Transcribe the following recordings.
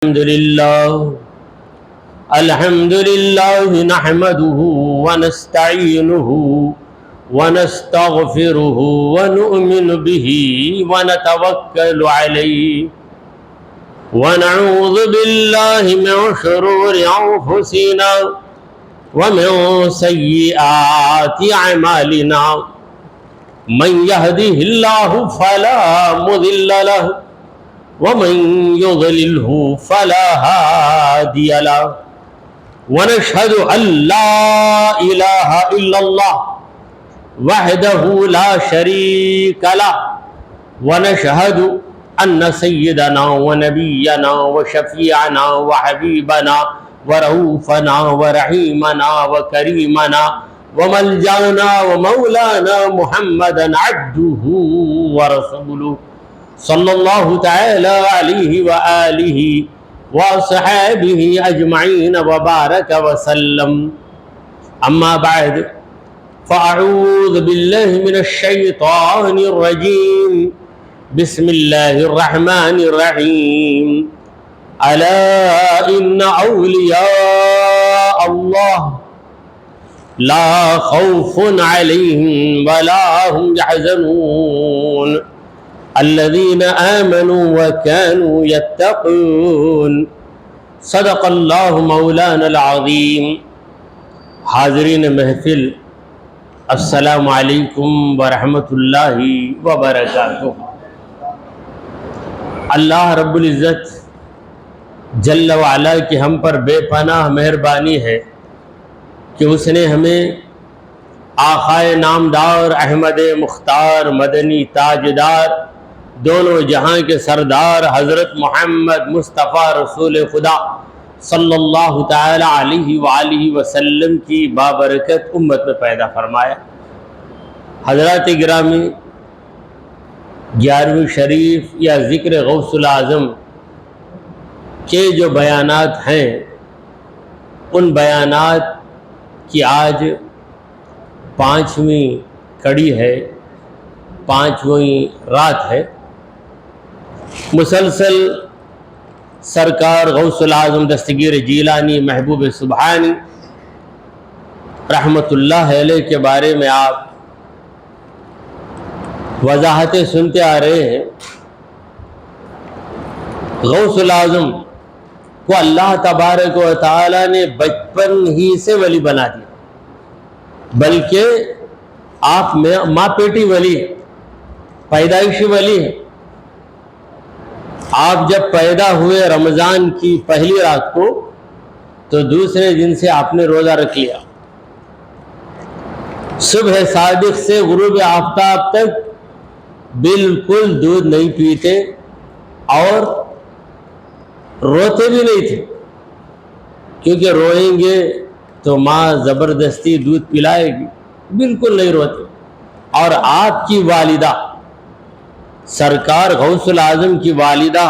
الحمد لله نحمده ونستعينه ونستغفره ونؤمن به ونتوكل عليه ونعوذ بالله من شرور أنفسنا ومن سيئات أعمالنا من يهده الله فلا مضل له ومن يضلله فلا هادي له ونشهد أن لا إله إلا الله وحده لا شريك له ونشهد أن سيدنا ونبينا وشفيعنا وحبيبنا ورؤوفنا ورحيمنا وكريمنا وملجأنا ومولانا محمدا عبده ورسوله صلی اللہ تعالی علیہ وآلہ وصحابہ اجمعین وبارک وسلم اما بعد فاعوذ باللہ من الشیطان الرجیم بسم اللہ الرحمن الرحیم الا ان اولیاء اللہ لا خوف علیہم ولا هم يحزنون الذين آمنوا وكانوا يتقون صدق اللہ مولانا العظیم۔ حاضرین محفل، السلام علیکم ورحمۃ اللہ وبرکاتہ۔ اللہ رب العزت جل وعلا کی ہم پر بے پناہ مہربانی ہے کہ اس نے ہمیں آقائے نامدار احمد مختار مدنی تاجدار دونوں جہاں کے سردار حضرت محمد مصطفیٰ رسول خدا صلی اللہ تعالی علیہ وآلہ وسلم کی بابرکت امت میں پیدا فرمایا۔ حضرات گرامی، 11ویں شریف یا ذکر غوث العظم کے جو بیانات ہیں، ان بیانات کی آج 5ویں کڑی ہے، 5ویں رات ہے۔ مسلسل سرکار غوث العظم دستگیر جیلانی محبوب سبحانی رحمت اللہ علیہ کے بارے میں آپ وضاحتیں سنتے آ رہے ہیں۔ غوث العظم کو اللہ تبارک و تعالی نے بچپن ہی سے ولی بنا دیا، بلکہ آپ ماں پیٹی ولی ہے، پیدائشی ولی ہے۔ آپ جب پیدا ہوئے رمضان کی پہلی رات کو تو دوسرے دن سے آپ نے روزہ رکھ لیا۔ صبح صادق سے غروب آفتاب تک بالکل دودھ نہیں پیتے اور روتے بھی نہیں تھے، کیونکہ روئیں گے تو ماں زبردستی دودھ پلائے گی، بالکل نہیں روتے۔ اور آپ کی والدہ سرکار غوث العظم کی والدہ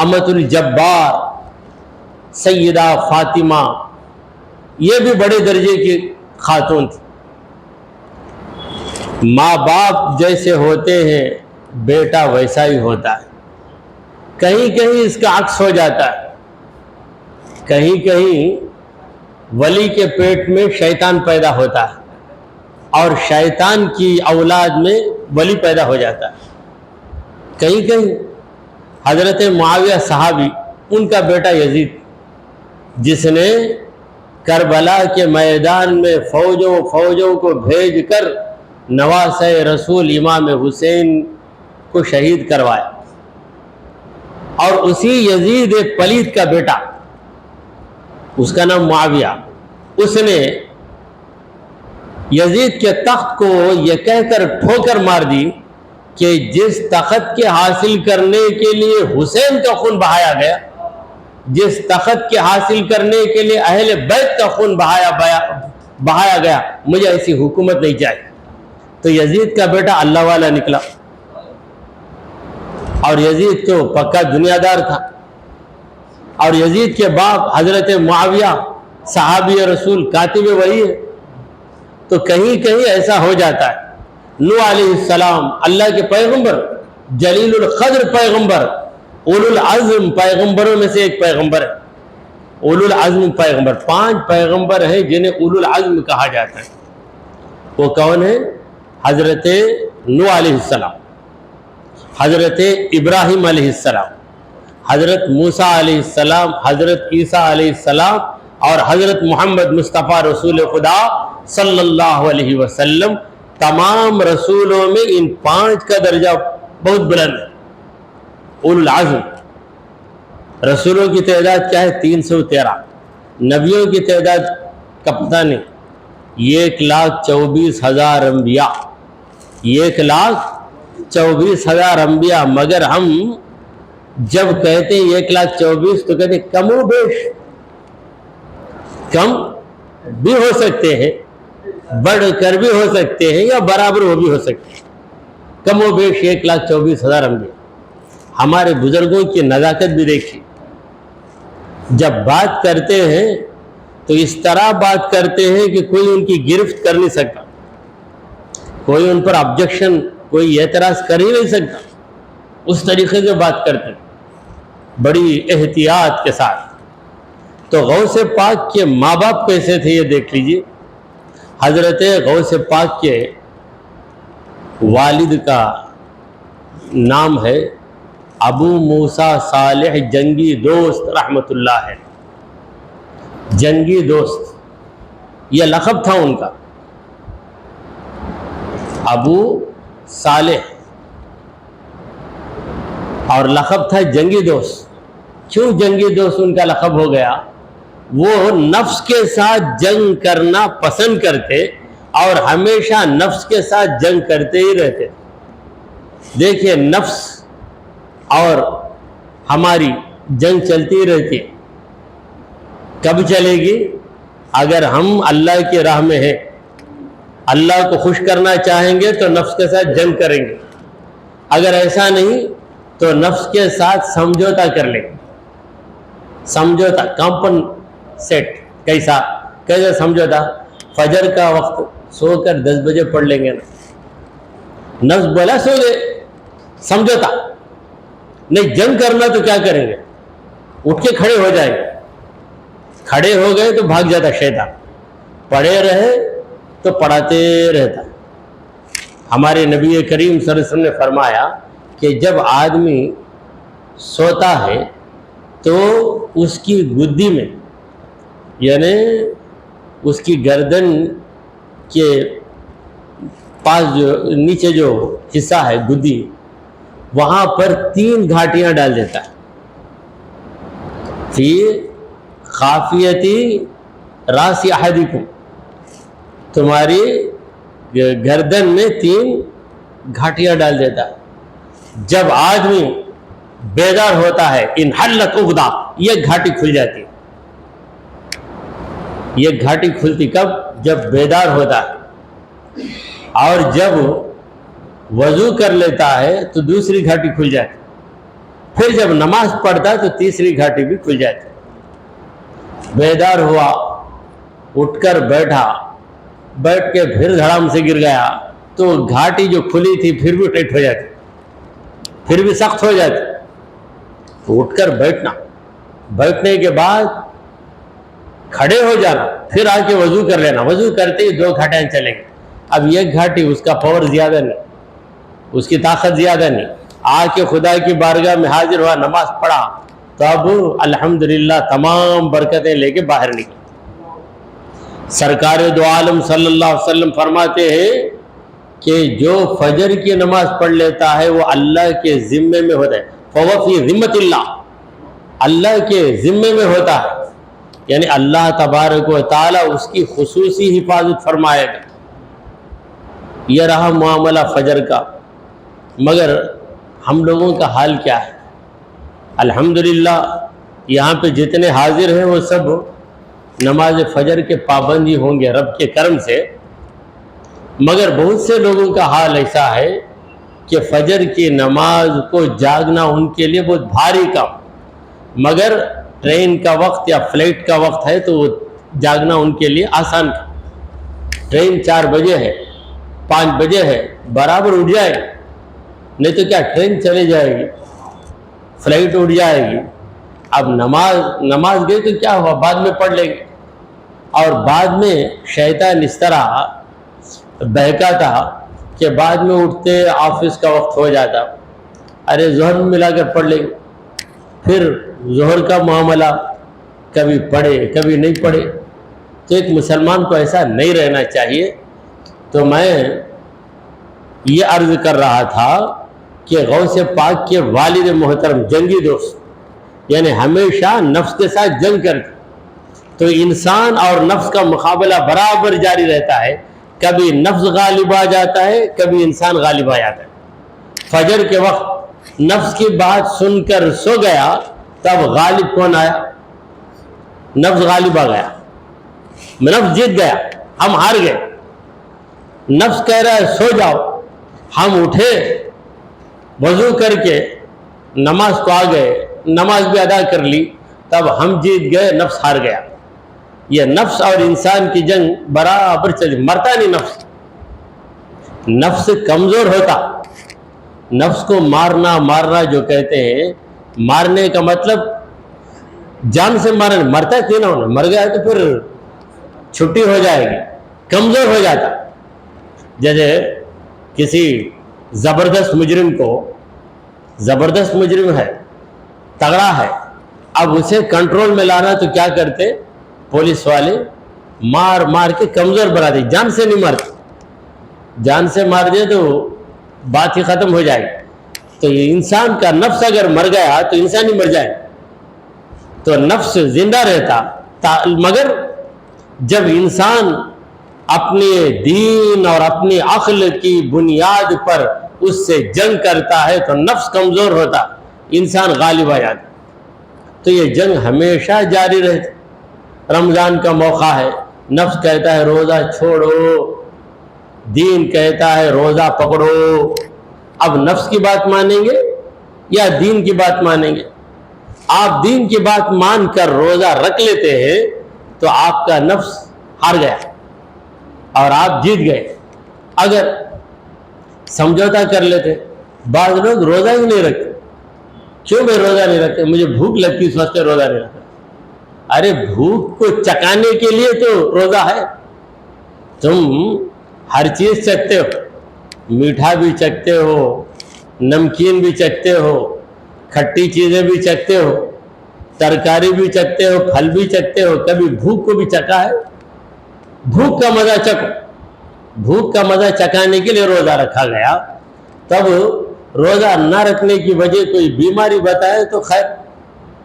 امت الجبار سیدہ فاطمہ، یہ بھی بڑے درجے کی خاتون تھی۔ ماں باپ جیسے ہوتے ہیں بیٹا ویسا ہی ہوتا ہے، کہیں کہیں اس کا عکس ہو جاتا ہے، کہیں کہیں ولی کے پیٹ میں شیطان پیدا ہوتا ہے اور شیطان کی اولاد میں ولی پیدا ہو جاتا ہے۔ کہیں کہیں حضرت معاویہ صحابی، ان کا بیٹا یزید، جس نے کربلا کے میدان میں فوجوں کو بھیج کر نواسۂ رسول امام حسین کو شہید کروایا، اور اسی یزید پلید کا بیٹا، اس کا نام معاویہ، اس نے یزید کے تخت کو یہ کہہ کر ٹھوکر مار دی کہ جس تخت کے حاصل کرنے کے لیے حسین کا خون بہایا گیا، جس تخت کے حاصل کرنے کے لیے اہل بیت کا خون بہایا گیا، مجھے ایسی حکومت نہیں چاہیے۔ تو یزید کا بیٹا اللہ والا نکلا، اور یزید تو پکا دنیا دار تھا، اور یزید کے باپ حضرت معاویہ صحابی رسول کاتب وحی ہے۔ تو کہیں کہیں ایسا ہو جاتا ہے۔ نوح علیہ السلام اللہ کے پیغمبر، جلیل القدر پیغمبر، اولو العزم پیغمبروں میں سے ایک پیغمبر ہے. اولو العزم پیغمبر، 5 پیغمبر ہیں جنہیں اولو العزم کہا جاتا ہے. وہ کون ہیں؟ حضرت نوح علیہ السلام، حضرت ابراہیم علیہ السلام، حضرت موسیٰ علیہ السلام، حضرت عیسیٰ علیہ السلام اور حضرت محمد مصطفیٰ رسول خدا صلی اللہ علیہ وسلم. تمام رسولوں میں ان 5 کا درجہ بہت بلند ہے. اولو العزم. رسولوں کی تعداد کیا ہے؟ 313. نبیوں کی تعداد کا پتہ نہیں. 1,24,000 انبیاء، 1,24,000 انبیاء. مگر ہم جب کہتے ہیں 1,24,000 تو کہتے ہیں کم و بیش. کم بھی ہو سکتے ہیں، بڑھ کر بھی ہو سکتے ہیں، یا برابر وہ بھی ہو سکتے ہیں. کم و بیش 1,24,000 انبیاء. ہمارے بزرگوں کی نزاکت بھی دیکھیے. جب بات کرتے ہیں تو اس طرح بات کرتے ہیں کہ کوئی ان کی گرفت کر نہیں سکتا، کوئی ان پر آبجیکشن، کوئی اعتراض کر ہی نہیں سکتا. اس طریقے سے بات کرتے ہیں بڑی احتیاط کے ساتھ. تو غوث پاک کے ماں باپ کیسے تھے یہ دیکھ لیجیے. حضرت غوث پاک کے والد کا نام ہے ابو موسیٰ صالح جنگی دوست رحمۃ اللہ ہے. جنگی دوست یہ لقب تھا ان کا، ابو صالح، اور لقب تھا جنگی دوست. کیوں جنگی دوست ان کا لقب ہو گیا؟ وہ نفس کے ساتھ جنگ کرنا پسند کرتے اور ہمیشہ نفس کے ساتھ جنگ کرتے ہی رہتے. دیکھیے نفس اور ہماری جنگ چلتی رہتی ہے. کب چلے گی؟ اگر ہم اللہ کی راہ میں ہیں، اللہ کو خوش کرنا چاہیں گے تو نفس کے ساتھ جنگ کریں گے. اگر ایسا نہیں تو نفس کے ساتھ سمجھوتا کر لیں گے. سمجھوتا، کمپن سیٹ. کیسا سمجھوتا؟ فجر کا وقت سو کر 10 بجے پڑھ لیں گے نا. نفس بولا سو گئے، سمجھوتا نہیں. جنگ کرنا تو کیا کریں گے؟ اٹھ کے کھڑے ہو جائیں گے. کھڑے ہو گئے تو بھاگ جاتا شیطان، پڑھے رہے تو پڑھاتے رہتا. ہمارے نبی کریم صلی اللہ علیہ وسلم نے فرمایا کہ جب آدمی سوتا ہے تو اس کی گدی میں، یعنی اس کی گردن کے پاس جو نیچے جو حصہ ہے گدی، وہاں پر 3 گھاٹیاں ڈال دیتا ہے. فی خافیتی راس احدکم، تمہاری گردن میں 3 گھاٹیاں ڈال دیتا ہے. جب آدمی بیدار ہوتا ہے انحلت عقدہ، یہ گھاٹی کھل جاتی ہے. یہ گھاٹی کھلتی کب؟ جب بیدار ہوتا ہے. اور جب وضو کر لیتا ہے تو دوسری گھاٹی کھل جاتی. پھر جب نماز پڑھتا ہے تو تیسری گھاٹی بھی کھل جاتی. بیدار ہوا، اٹھ کر بیٹھا، بیٹھ کے پھر دھڑام سے گر گیا تو گھاٹی جو کھلی تھی پھر بھی ٹائٹ ہو جاتی، پھر بھی سخت ہو جاتی. تو اٹھ کر بیٹھنا، بیٹھنے کے بعد کھڑے ہو جانا، پھر آ کے وضو کر لینا. وضو کرتے ہی 2 گھاٹیاں چلیں گے. اب یہ گھاٹی اس کا پاور زیادہ نہیں، اس کی طاقت زیادہ نہیں. آ کے خدا کی بارگاہ میں حاضر ہوا، نماز پڑھا تو اب الحمدللہ تمام برکتیں لے کے باہر نکلے. سرکار دو عالم صلی اللہ علیہ وسلم فرماتے ہیں کہ جو فجر کی نماز پڑھ لیتا ہے وہ اللہ کے ذمے میں ہوتا ہے. فَوَ فِي ذِمَّةِ اللَّهِ، اللہ کے ذمے میں ہوتا ہے، یعنی اللہ تبارک و تعالی اس کی خصوصی حفاظت فرمائے گا. یہ رہا معاملہ فجر کا. مگر ہم لوگوں کا حال کیا ہے؟ الحمدللہ یہاں پہ جتنے حاضر ہیں وہ سب نماز فجر کے پابندی ہوں گے رب کے کرم سے. مگر بہت سے لوگوں کا حال ایسا ہے کہ فجر کی نماز کو جاگنا ان کے لیے بہت بھاری کام. مگر ٹرین کا وقت یا فلائٹ کا وقت ہے تو وہ جاگنا ان کے لیے آسان کام. ٹرین 4 بجے ہے، 5 بجے ہے، برابر اٹھ جائے، نہیں تو کیا ٹرین چلے جائے گی. فلائٹ اڑ جائے گی. اب نماز گئی تو کیا ہوا, بعد میں پڑھ لیں گے. اور بعد میں شیطان اس طرح بہکا تھا کہ بعد میں اٹھتے آفس کا وقت ہو جاتا, ارے ظہر میں ملا کر پڑھ لیں گے. پھر ظہر کا معاملہ کبھی پڑھے کبھی نہیں پڑھے. تو ایک مسلمان کو ایسا نہیں رہنا چاہیے. تو میں یہ عرض کر رہا تھا کہ غوث پاک کے والد محترم جنگی دوست, یعنی ہمیشہ نفس کے ساتھ جنگ کرتے, تو انسان اور نفس کا مقابلہ برابر جاری رہتا ہے. کبھی نفس غالب آ جاتا ہے, کبھی انسان غالب آ جاتا ہے. فجر کے وقت نفس کی بات سن کر سو گیا, تب غالب کون آیا؟ نفس غالب آ گیا, نفس جیت گیا, ہم ہار گئے. نفس کہہ رہا ہے سو جاؤ, ہم اٹھے, وضو کر کے نماز کو آ گئے, نماز بھی ادا کر لی, تب ہم جیت گئے, نفس ہار گیا. یہ نفس اور انسان کی جنگ برابر چلی, مرتا نہیں نفس. نفس کمزور ہوتا. نفس کو مارنا جو کہتے ہیں, مارنے کا مطلب جان سے مارنا, مرتا ہے تین ہونا, مر گیا تو پھر چھٹی ہو جائے گی, کمزور ہو جاتا. جیسے کسی زبردست مجرم ہے, تگڑا ہے, اب اسے کنٹرول میں لانا تو کیا کرتے پولیس والے, مار کے کمزور بنا دے, جان سے نہیں مارتے. جان سے مار دے تو بات ہی ختم ہو جائے گی. تو یہ انسان کا نفس اگر مر گیا تو انسان ہی مر جائے. تو نفس زندہ رہتا, مگر جب انسان اپنے دین اور اپنی عقل کی بنیاد پر اس سے جنگ کرتا ہے تو نفس کمزور ہوتا, انسان غالب آ جاتا. تو یہ جنگ ہمیشہ جاری رہتی. رمضان کا موقع ہے, نفس کہتا ہے روزہ چھوڑو, دین کہتا ہے روزہ پکڑو. اب نفس کی بات مانیں گے یا دین کی بات مانیں گے؟ آپ دین کی بات مان کر روزہ رکھ لیتے ہیں تو آپ کا نفس ہار گیا اور آپ جیت گئے. اگر سمجھوتا کر لیتے, بعض لوگ روزہ ہی نہیں رکھتے. کیوں میں روزہ نہیں رکھتے؟ مجھے بھوک لگتی اس واسطے روزہ نہیں رکھتا. ارے بھوک کو چکانے کے لیے تو روزہ ہے. تم ہر چیز چکھتے ہو, میٹھا بھی چکھتے ہو, نمکین بھی چکھتے ہو, کھٹی چیزیں بھی چکھتے ہو, ترکاری بھی چکھتے ہو, پھل بھی چکھتے ہو, کبھی بھوک کو بھی چکھا ہے؟ بھوک کا مزہ چکھو. بھوک کا مزہ چکھانے کے لیے روزہ رکھا گیا. تب روزہ نہ رکھنے کی وجہ کوئی بیماری بتائے تو خیر,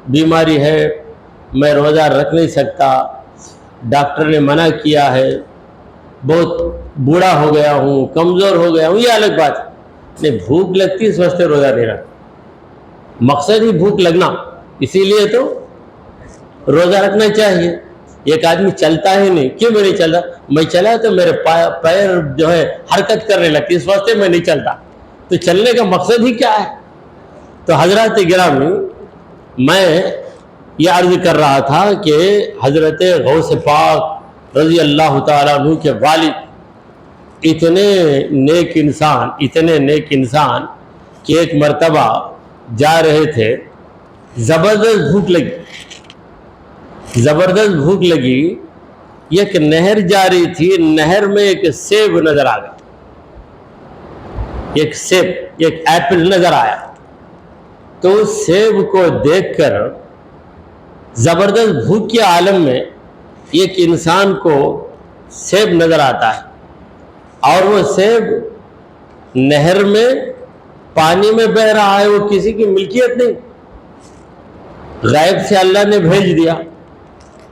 بیماری ہے, میں روزہ رکھ نہیں سکتا, ڈاکٹر نے منع کیا ہے, بہت بوڑھا ہو گیا ہوں, کمزور ہو گیا ہوں, یہ الگ بات ہے. نہیں, بھوک لگتی اس واسطے روزہ نہیں رکھتا. مقصد ہی بھوک لگنا, اسی لیے تو روزہ رکھنا چاہیے. ایک آدمی چلتا ہی نہیں, کیوں میں نہیں چلتا؟ میں چلا تو میرے پیر جو ہے حرکت کرنے لگتی, اس واسطے میں نہیں چلتا. تو چلنے کا مقصد ہی کیا ہے؟ تو حضرات گرامی, میں یہ عرض کر رہا تھا کہ حضرت غوث پاک رضی اللہ تعالیٰ عنہ کے والد اتنے نیک انسان کہ ایک مرتبہ جا رہے تھے, زبردست بھوک لگی. ایک نہر جاری تھی, نہر میں ایک سیب نظر آ گیا, ایک ایپل نظر آیا. تو اس سیب کو دیکھ کر زبردست بھوک کے عالم میں ایک انسان کو سیب نظر آتا ہے, اور وہ سیب نہر میں پانی میں بہہ رہا ہے, وہ کسی کی ملکیت نہیں, غیب سے اللہ نے بھیج دیا.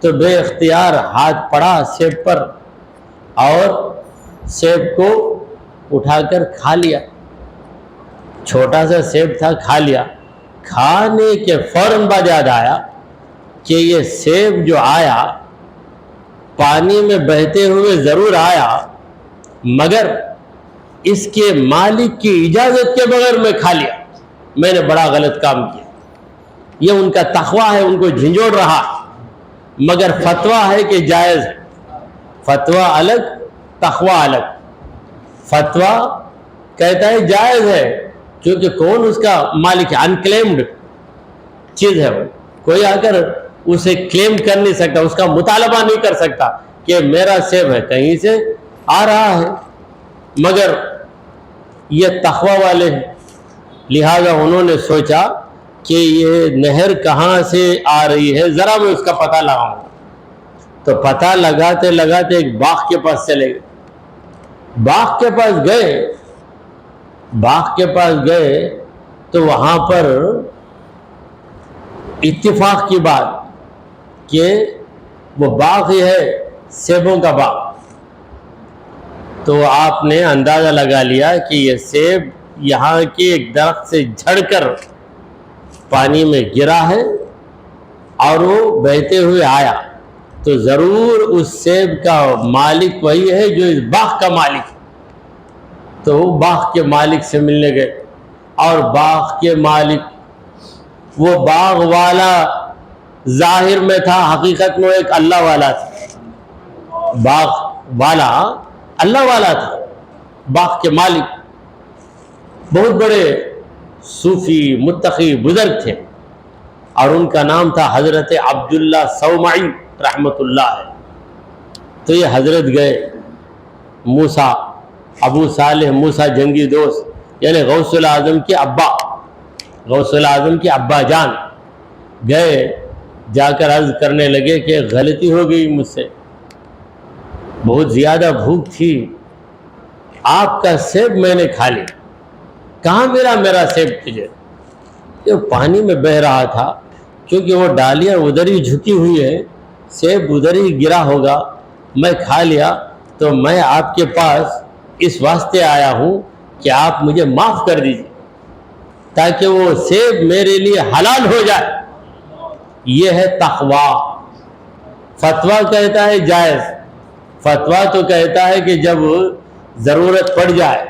تو بے اختیار ہاتھ پڑا سیب پر اور سیب کو اٹھا کر کھا لیا. چھوٹا سا سیب تھا, کھا لیا. کھانے کے فوراً بعد یاد آیا کہ یہ سیب جو آیا پانی میں بہتے ہوئے ضرور آیا, مگر اس کے مالک کی اجازت کے بغیر میں کھا لیا. میں نے بڑا غلط کام کیا. یہ ان کا تقویٰ ہے, ان کو جھنجھوڑ رہا, مگر فتویٰ ہے کہ جائز ہے. فتویٰ الگ, تقویٰ الگ. فتویٰ کہتا ہے جائز ہے, کیونکہ کون اس کا مالک ہے, انکلیمڈ, چیز ہے وہ. کوئی آ کر اسے کلیم کر نہیں سکتا, اس کا مطالبہ نہیں کر سکتا کہ میرا سیب ہے, کہیں سے آ رہا ہے. مگر یہ تقوی والے ہیں, لہذا انہوں نے سوچا کہ یہ نہر کہاں سے آ رہی ہے, ذرا میں اس کا پتہ لگاؤں. تو پتہ لگاتے لگاتے ایک باغ کے پاس چلے گئے. باغ کے پاس گئے تو وہاں پر اتفاق کی بات کہ وہ باغ ہی ہے سیبوں کا باغ. تو آپ نے اندازہ لگا لیا کہ یہ سیب یہاں کے ایک درخت سے جھڑ کر پانی میں گرا ہے اور وہ بہتے ہوئے آیا, تو ضرور اس سیب کا مالک وہی ہے جو اس باغ کا مالک ہے. تو وہ باغ کے مالک سے ملنے گئے, اور باغ کے مالک, وہ باغ والا ظاہر میں تھا, حقیقت میں ایک اللہ والا تھا. باغ والا اللہ والا تھا. باغ کے مالک بہت بڑے صوفی متقی بزرگ تھے, اور ان کا نام تھا حضرت عبداللہ صومعی رحمۃ اللہ ہے. تو یہ حضرت گئے, موسیٰ ابو صالح موسیٰ جنگی دوست, یعنی غوث العظم کے ابا, غوث العظم کے ابا جان گئے. جا کر عرض کرنے لگے کہ غلطی ہو گئی مجھ سے, بہت زیادہ بھوک تھی, آپ کا سیب میں نے کھا لیا. کہاں میرا سیب تجھے؟ یہ پانی میں بہہ رہا تھا, کیونکہ وہ ڈالیاں ادھر ہی جھکی ہوئی ہے, سیب ادھر ہی گرا ہوگا, میں کھا لیا. تو میں آپ کے پاس اس واسطے آیا ہوں کہ آپ مجھے معاف کر دیجیے, تاکہ وہ سیب میرے لیے حلال ہو جائے. یہ ہے تقوی. فتویٰ کہتا ہے جائز, فتویٰ تو کہتا ہے کہ جب ضرورت پڑ جائے,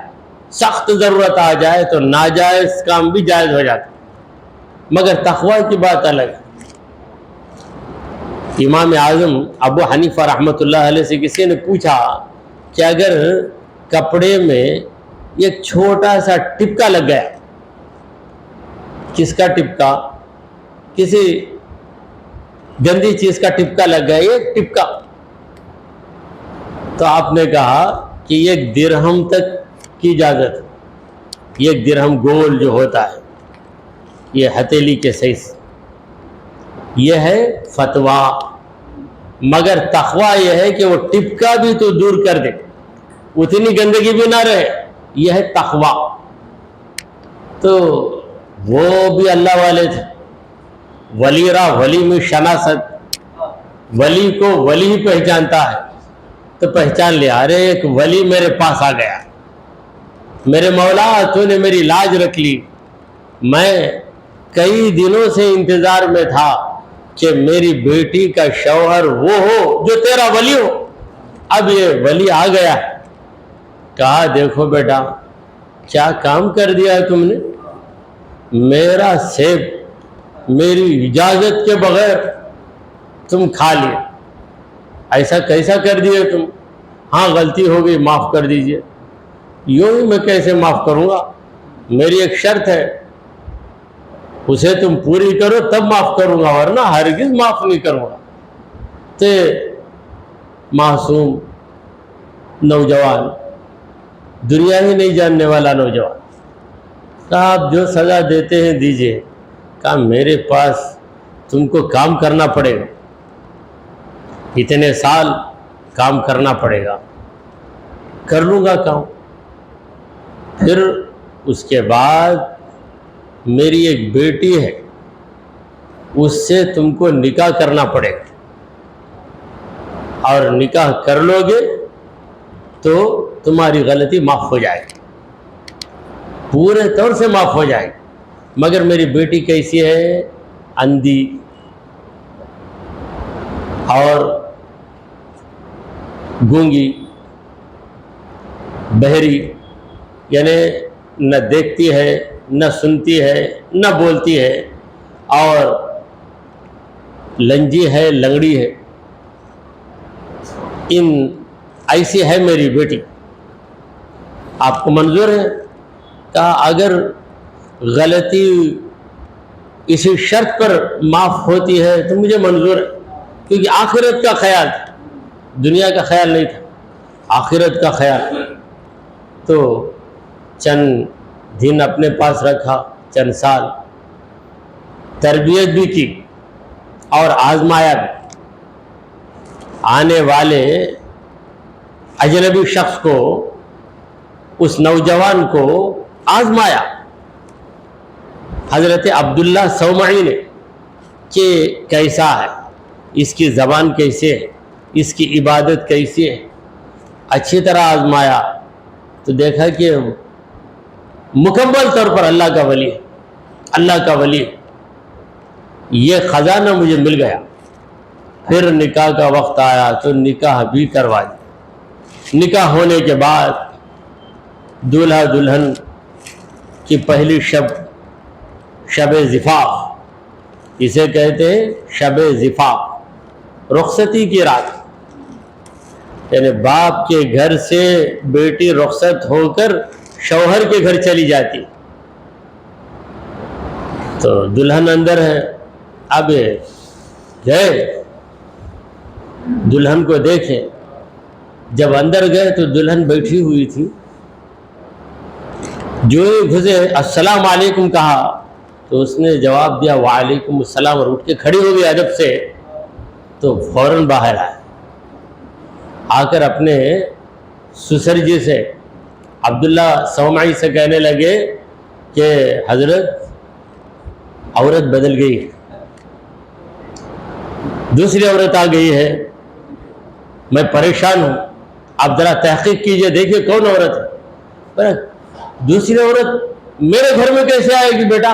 سخت ضرورت آ جائے, تو ناجائز کام بھی جائز ہو جاتا. مگر تقوی کی بات الگ ہے. امام اعظم ابو حنیفہ رحمۃ اللہ علیہ سے کسی نے پوچھا کہ اگر کپڑے میں ایک چھوٹا سا ٹپکا لگ گیا, کس کا ٹپکا؟ کسی گندی چیز کا ٹپکا لگ گیا, ایک ٹپکا, تو آپ نے کہا کہ 1 درہم تک کی اجازت. 1 درہم گول جو ہوتا ہے, یہ ہتھیلی کے سائز, یہ ہے فتویٰ. مگر تقویٰ یہ ہے کہ وہ ٹپکا بھی تو دور کر دے, اتنی گندگی بھی نہ رہے, یہ ہے تقویٰ. تو وہ بھی اللہ والے تھے. ولی را ولی میں شناست, ولی کو ولی ہی پہچانتا ہے. تو پہچان لیا, ارے ایک ولی میرے پاس آ گیا, میرے مولا تو نے میری لاج رکھ لی. میں کئی دنوں سے انتظار میں تھا کہ میری بیٹی کا شوہر وہ ہو جو تیرا ولی ہو, اب یہ ولی آ گیا. کہا دیکھو بیٹا, کیا کام کر دیا ہے تم نے, میرا سیب میری اجازت کے بغیر تم کھا لیا, ایسا کیسا کر دیا تم؟ ہاں غلطی ہو گئی, معاف کر دیجئے. یوں ہی میں کیسے معاف کروں گا, میری ایک شرط ہے, اسے تم پوری کرو تب معاف کروں گا, ورنہ ہرگز معاف نہیں کروں گا. تو معصوم نوجوان, دنیا ہی نہیں جاننے والا نوجوان, کہا آپ جو سزا دیتے ہیں دیجئے. کہا میرے پاس تم کو کام کرنا پڑے گا, اتنے سال کام کرنا پڑے گا. کر لوں گا کام. پھر اس کے بعد میری ایک بیٹی ہے, اس سے تم کو نکاح کرنا پڑے گا, اور نکاح کر لو گے تو تمہاری غلطی معاف ہو جائے گی, پورے طور سے معاف ہو جائے گی. مگر میری بیٹی کیسی ہے؟ اندھی اور گونگی, بہری, یعنی نہ دیکھتی ہے, نہ سنتی ہے, نہ بولتی ہے, اور لنجی ہے, لنگڑی ہے. ایسی ہے میری بیٹی, آپ کو منظور ہے؟ کہا اگر غلطی اسی شرط پر معاف ہوتی ہے تو مجھے منظور ہے، کیونکہ آخرت کا خیال تھا، دنیا کا خیال نہیں تھا، آخرت کا خیال۔ تو چند دن اپنے پاس رکھا، چند سال تربیت بھی کی اور آزمایا بھی۔ آنے والے اجنبی شخص کو، اس نوجوان کو آزمایا حضرت عبداللہ صومعی نے کہ کیسا ہے، اس کی زبان کیسے ہے، اس کی عبادت کیسی ہے، اچھی طرح آزمایا تو دیکھا کہ مکمل طور پر اللہ کا ولی ہے، اللہ کا ولی ہے۔ یہ خزانہ مجھے مل گیا۔ پھر نکاح کا وقت آیا تو نکاح بھی کروا دیا۔ نکاح ہونے کے بعد دولہا دلہن کی پہلی شب زفاف، اسے کہتے ہیں شب زفاف، رخصتی کی رات، یعنی باپ کے گھر سے بیٹی رخصت ہو کر شوہر کے گھر چلی جاتی، تو دلہن اندر ہے، اب گئے دلہن کو دیکھیں۔ جب اندر گئے تو دلہن بیٹھی ہوئی تھی، جو ہی گھسے السلام علیکم کہا تو اس نے جواب دیا وعلیکم السلام، اور اٹھ کے کھڑی ہو گئی ادب سے، تو فوراً باہر آئے، آ کر اپنے سسر جی سے، عبداللہ صومعی سے کہنے لگے کہ حضرت عورت بدل گئی ہے، دوسری عورت آ گئی ہے، میں پریشان ہوں، آپ ذرا تحقیق کیجئے، دیکھیے کون عورت ہے۔ پر دوسری عورت میرے گھر میں کیسے آئے گی بیٹا؟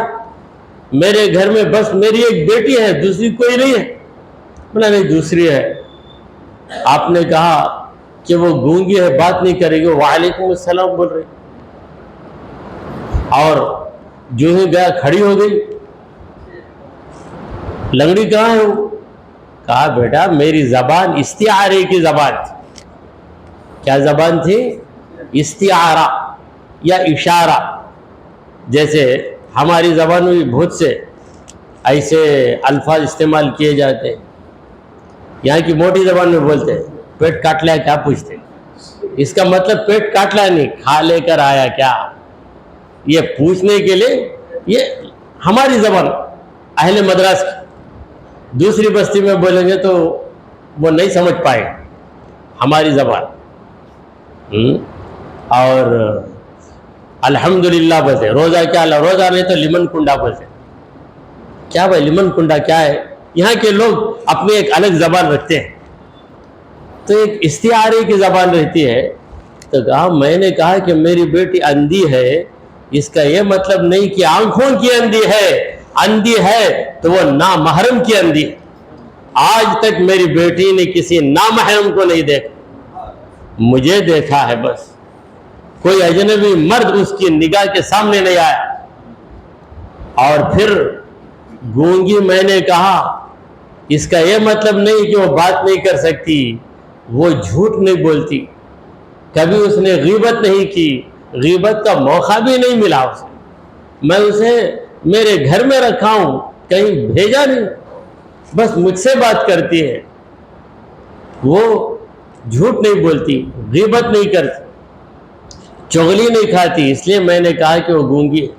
میرے گھر میں بس میری ایک بیٹی ہے، دوسری کوئی نہیں ہے۔ بولا نہیں دوسری ہے۔ آپ نے کہا کہ وہ گونگی ہے، بات نہیں کرے گی، وعلیکم السلام بول رہی، اور جو ہی گیا کھڑی ہو گئی۔ لنگڑی کہاں ہے وہ؟ کہا بیٹا میری زبان استعارے کی زبان تھی۔ کیا زبان تھی؟ استعارہ یا اشارہ۔ جیسے ہماری زبان میں بہت سے ایسے الفاظ استعمال کیے جاتے ہیں، یہاں کی موٹی زبان میں بولتے ہیں پیٹ کاٹ لیا کیا پوچھتے، اس کا مطلب پیٹ کاٹ لیا نہیں، کھا لے کر آیا کیا، یہ پوچھنے کے لیے۔ یہ ہماری زبان اہل مدراس کی، دوسری بستی میں بولیں گے تو وہ نہیں سمجھ پائے ہماری زبان۔ اور الحمدللہ بولتے، روزہ کیا، روزہ نہیں تو لمن کنڈا بولتے۔ کیا بھائی لمن کنڈا کیا ہے؟ یہاں کے لوگ اپنی ایک الگ زبان رکھتے ہیں، تو ایک استعارے کی زبان رہتی ہے۔ تو کہا میں نے کہا کہ میری بیٹی اندھی ہے، اس کا یہ مطلب نہیں کہ آنکھوں کی اندھی ہے، اندھی ہے تو وہ نامحرم کی اندھی ہے۔ آج تک میری بیٹی نے کسی نامحرم کو نہیں دیکھا، مجھے دیکھا ہے بس، کوئی اجنبی مرد اس کی نگاہ کے سامنے نہیں آیا۔ اور پھر گونگی میں نے کہا اس کا یہ مطلب نہیں کہ وہ بات نہیں کر سکتی، وہ جھوٹ نہیں بولتی، کبھی اس نے غیبت نہیں کی، غیبت کا موقع بھی نہیں ملا اسے، میں اسے میرے گھر میں رکھا ہوں، کہیں بھیجا نہیں، بس مجھ سے بات کرتی ہے، وہ جھوٹ نہیں بولتی، غیبت نہیں کرتی، چغلی نہیں کھاتی، اس لیے میں نے کہا کہ وہ گونگی ہے۔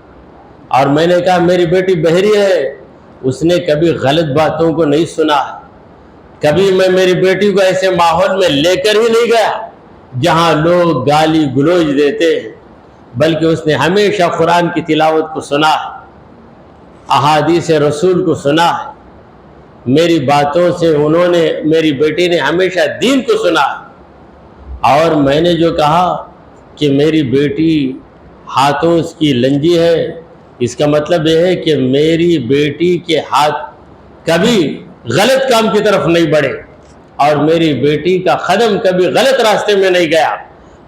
اور میں نے کہا میری بیٹی بہری ہے، اس نے کبھی غلط باتوں کو نہیں سنا ہے، کبھی میں میری بیٹی کو ایسے ماحول میں لے کر ہی نہیں گیا جہاں لوگ گالی گلوچ دیتے ہیں، بلکہ اس نے ہمیشہ قرآن کی تلاوت کو سنا ہے، احادیث رسول کو سنا ہے، میری باتوں سے میری بیٹی نے ہمیشہ دین کو سنا ہے۔ اور میں نے جو کہا کہ میری بیٹی ہاتھوں اس کی لنجی ہے، اس کا مطلب یہ ہے کہ میری بیٹی کے ہاتھ کبھی غلط کام کی طرف نہیں بڑھے، اور میری بیٹی کا قدم کبھی غلط راستے میں نہیں گیا۔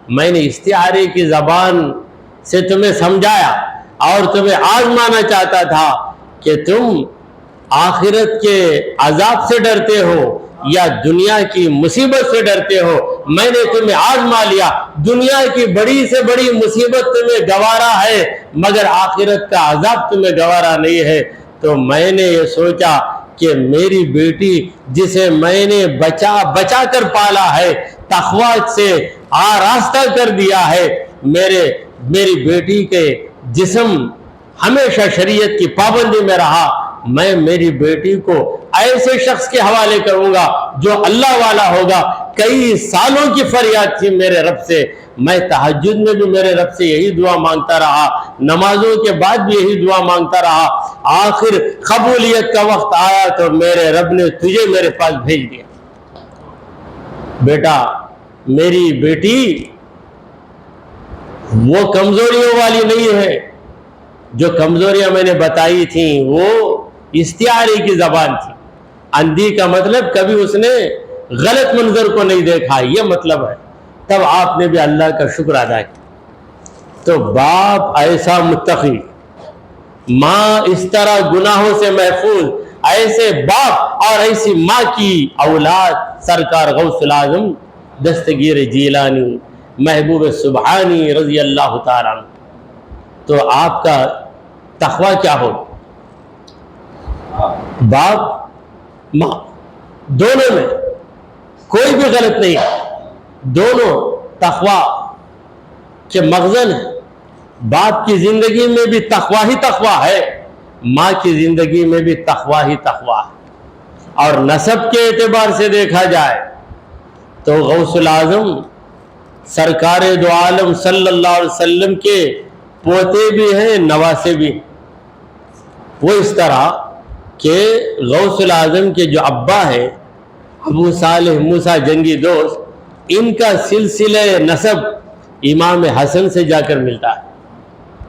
میں نے استعارے کی زبان سے تمہیں سمجھایا اور تمہیں آزمانا چاہتا تھا کہ تم آخرت کے عذاب سے ڈرتے ہو یا دنیا کی مصیبت سے ڈرتے ہو۔ میں نے تمہیں آزما لیا، دنیا کی بڑی سے بڑی مصیبت تمہیں گوارا ہے، مگر آخرت کا عذاب تمہیں گوارا نہیں ہے۔ تو میں نے یہ سوچا کہ میری بیٹی جسے میں نے بچا کر پالا ہے، تقوی سے آراستہ کر دیا ہے، میری بیٹی کے جسم ہمیشہ شریعت کی پابندی میں رہا، میں میری بیٹی کو ایسے شخص کے حوالے کروں گا جو اللہ والا ہوگا۔ کئی سالوں کی فریاد تھی میرے رب سے، میں تہجد میں بھی میرے رب سے یہی دعا مانگتا رہا، نمازوں کے بعد بھی یہی دعا مانگتا رہا، آخر قبولیت کا وقت آیا تو میرے رب نے تجھے میرے پاس بھیج دیا۔ بیٹا، میری بیٹی وہ کمزوریوں والی نہیں ہے، جو کمزوریاں میں نے بتائی تھیں وہ استعارے کی زبان تھی۔ اندھی کا مطلب کبھی اس نے غلط منظر کو نہیں دیکھا، یہ مطلب ہے۔ تب آپ نے بھی اللہ کا شکر ادا کیا۔ تو باپ ایسا متقی، ماں اس طرح گناہوں سے محفوظ، ایسے باپ اور ایسی ماں کی اولاد سرکار غوث العظم دستگیر جیلانی محبوب سبحانی رضی اللہ تعالیٰ عنہ۔ تو آپ کا تقوی کیا ہو؟ باپ ماں دونوں میں کوئی بھی غلط نہیں ہے، دونوں تقوی کے مخزن ہیں۔ باپ کی زندگی میں بھی تقوی ہی تقوی ہے، ماں کی زندگی میں بھی تقوی ہی تقوی ہے۔ اور نسب کے اعتبار سے دیکھا جائے تو غوث العظم سرکار دو عالم صلی اللہ علیہ وسلم کے پوتے بھی ہیں، نواسے بھی۔ وہ اس طرح کہ غوث العظم کے جو ابا ہے ابو صالح موسیٰ جنگی دوست، ان کا سلسلہ نسب امام حسن سے جا کر ملتا ہے،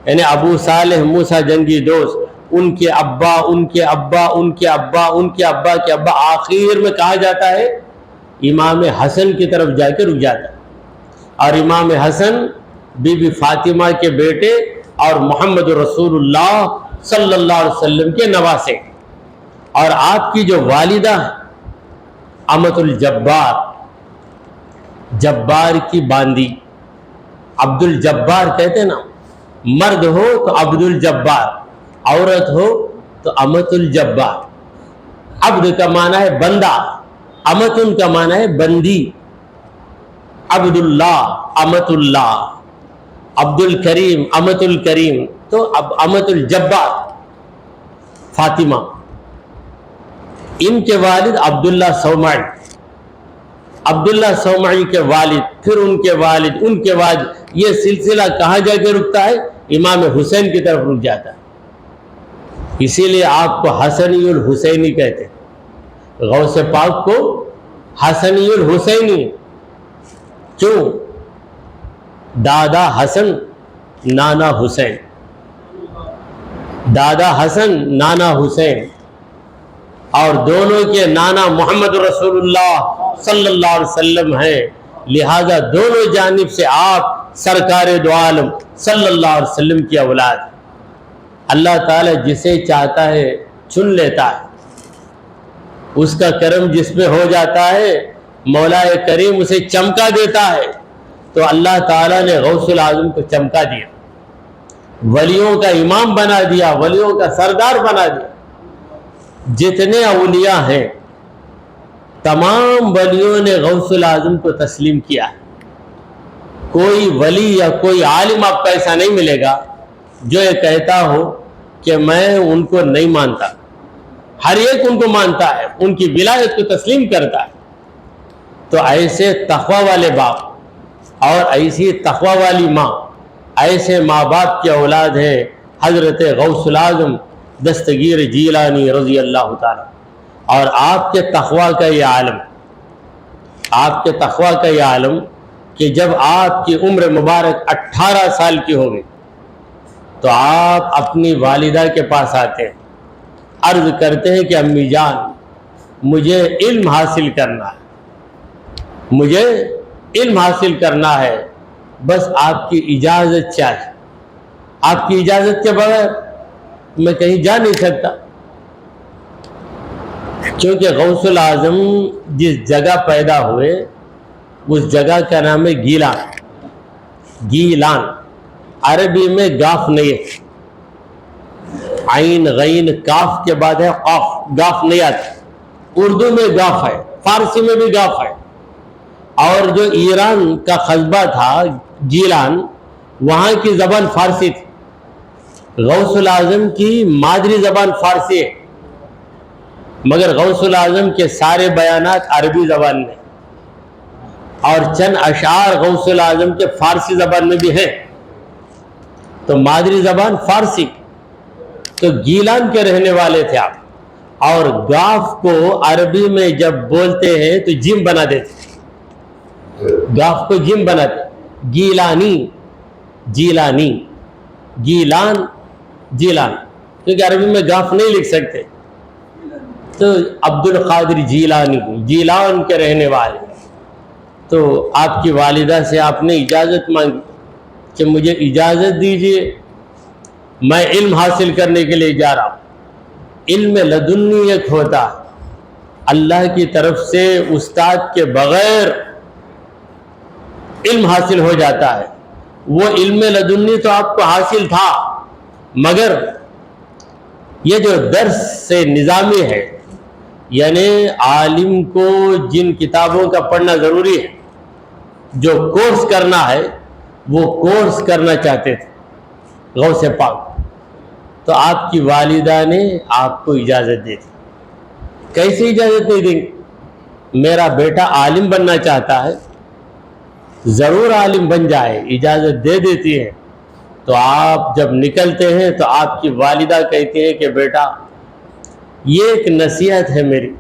یعنی ابو صالح موسیٰ جنگی دوست، ان کے ابا ان کے ابا ان کے ابا ان کے ابا کے ابا، آخر میں کہا جاتا ہے امام حسن کی طرف جا کے رک جاتا ہے۔ اور امام حسن بی بی فاطمہ کے بیٹے اور محمد رسول اللہ صلی اللہ علیہ وسلم کے نواسے، اور آپ کی جو والدہ امت الجبار، جبار کی باندی، عبد الجبار کہتے ہیں نا، مرد ہو تو عبد الجبار، عورت ہو تو امت الجبار۔ عبد کا معنی ہے بندہ، امتن کا معنی ہے بندی، عبد اللہ امت اللہ، عبد الکریم امت الکریم، تو اب امت الجبار فاطمہ۔ ان کے والد عبداللہ سومعی، عبداللہ سومعی کے والد، پھر ان کے والد، ان کے والد، یہ سلسلہ کہاں جا کے رکتا ہے؟ امام حسین کی طرف رک جاتا ہے۔ اسی لیے آپ کو حسنی الحسینی کہتے ہیں، غوث پاک کو حسنی الحسینی۔ کیوں؟ دادا حسن نانا حسین، دادا حسن نانا حسین، اور دونوں کے نانا محمد رسول اللہ صلی اللہ علیہ وسلم ہیں، لہذا دونوں جانب سے آپ سرکار دو عالم صلی اللہ علیہ وسلم کی اولاد۔ اللہ تعالیٰ جسے چاہتا ہے چن لیتا ہے، اس کا کرم جس پہ ہو جاتا ہے مولا کریم اسے چمکا دیتا ہے۔ تو اللہ تعالیٰ نے غوث العظم کو چمکا دیا، ولیوں کا امام بنا دیا، ولیوں کا سردار بنا دیا۔ جتنے اولیاء ہیں تمام ولیوں نے غوث العظم کو تسلیم کیا ہے۔ کوئی ولی یا کوئی عالم آپ کو ایسا نہیں ملے گا جو یہ کہتا ہو کہ میں ان کو نہیں مانتا، ہر ایک ان کو مانتا ہے، ان کی ولایت کو تسلیم کرتا ہے۔ تو ایسے تقوی والے باپ اور ایسی تقوی والی ماں، ایسے ماں باپ کی اولاد ہیں حضرت غوث العظم دستگیر جیلانی رضی اللہ تعالیٰ۔ اور آپ کے تقوی کا یہ عالم، آپ کے تقوی کا یہ عالم کہ جب آپ کی عمر مبارک 18 سال کی ہو گئی تو آپ اپنی والدہ کے پاس آتے ہیں، عرض کرتے ہیں کہ امی جان مجھے علم حاصل کرنا ہے، مجھے علم حاصل کرنا ہے، بس آپ کی اجازت چاہیے، آپ کی اجازت کے بغیر میں کہیں جا نہیں سکتا۔ کیونکہ غوث العظم جس جگہ پیدا ہوئے اس جگہ کا نام ہے گیلان، گیلان، عربی میں گاف نہیں ہے، عین غین کاف کے بعد ہے قاف، گاف نہیں آتا، اردو میں گاف ہے، فارسی میں بھی گاف ہے۔ اور جو ایران کا قصبہ تھا گیلان، وہاں کی زبان فارسی تھی۔ غوث الاعظم کی مادری زبان فارسی ہے، مگر غوث الاعظم کے سارے بیانات عربی زبان میں، اور چند اشعار غوث الاعظم کے فارسی زبان میں بھی ہیں، تو مادری زبان فارسی۔ تو گیلان کے رہنے والے تھے آپ، اور گاف کو عربی میں جب بولتے ہیں تو جیم بنا دیتے، گاف کو جیم بناتے، گیلانی، جیلانی، گیلان، جیلان، کیونکہ عربی میں گاف نہیں لکھ سکتے، تو عبد القادر جیلانی، جیلان کے رہنے والے۔ تو آپ کی والدہ سے آپ نے اجازت مانگی کہ مجھے اجازت دیجیے، میں علم حاصل کرنے کے لیے جا رہا ہوں۔ علم لدنی ایک ہوتا ہے، اللہ کی طرف سے استاد کے بغیر علم حاصل ہو جاتا ہے۔ وہ علم لدنی تو آپ کو حاصل تھا، مگر یہ جو درس سے نظامی ہے، یعنی عالم کو جن کتابوں کا پڑھنا ضروری ہے، جو کورس کرنا ہے، وہ کورس کرنا چاہتے تھے غوث پاک، تو آپ کی والدہ نے آپ کو اجازت دے دی۔ کیسے اجازت نہیں دیں گے؟ میرا بیٹا عالم بننا چاہتا ہے، ضرور عالم بن جائے، اجازت دے دیتی ہے۔ تو آپ جب نکلتے ہیں تو آپ کی والدہ کہتی ہیں کہ بیٹا یہ ایک نصیحت ہے میری،